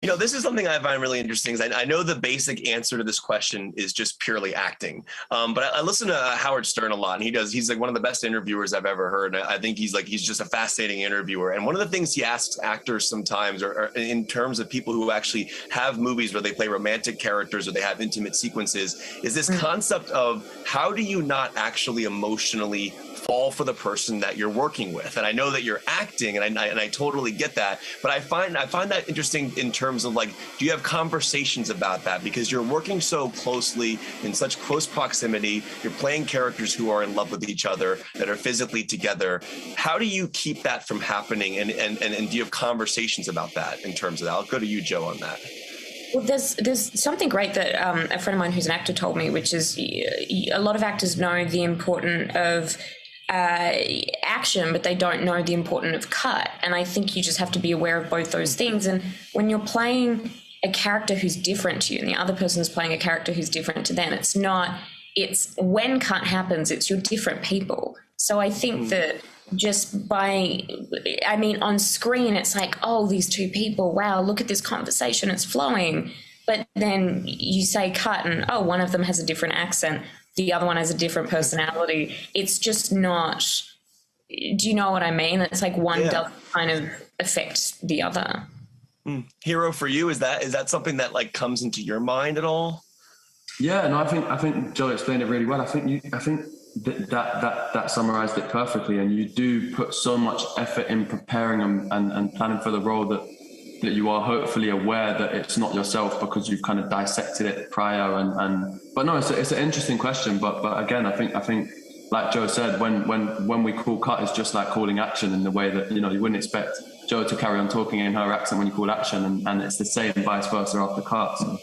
This is something I find really interesting. Is I know the basic answer to this question is just purely acting. But I listen to Howard Stern a lot, and he's like one of the best interviewers I've ever heard. And I think he's just a fascinating interviewer. And one of the things he asks actors sometimes, or in terms of people who actually have movies where they play romantic characters or they have intimate sequences, is this concept of how do you not actually emotionally fall for the person that you're working with. And I know that you're acting, and I totally get that, but I find that interesting in terms of like, do you have conversations about that? Because you're working so closely in such close proximity, you're playing characters who are in love with each other, that are physically together. How do you keep that from happening? And do you have conversations about that in terms of that? I'll go to you, Joe, on that. Well, there's something great that a friend of mine who's an actor told me, which is a lot of actors know the importance of action, but they don't know the importance of cut. And I think you just have to be aware of both those things. And when you're playing a character who's different to you and the other person's playing a character who's different to them, it's when cut happens, it's you're different people. So I think that just on screen, it's like, oh, these two people, wow, look at this conversation, it's flowing. But then you say cut and, oh, one of them has a different accent, the other one has a different personality. It's just not, do you know what I mean? It's like one doesn't kind of affect the other. Hero, for you, is that something that like comes into your mind at all? Yeah, no, I think Joe explained it really well. I think that summarized it perfectly. And you do put so much effort in preparing and planning for the role that you are hopefully aware that it's not yourself because you've kind of dissected it prior. But no, it's an interesting question. But again, I think like Joe said, when we call cut, it's just like calling action in the way that, you wouldn't expect Joe to carry on talking in her accent when you call action, and it's the same vice versa after cut. So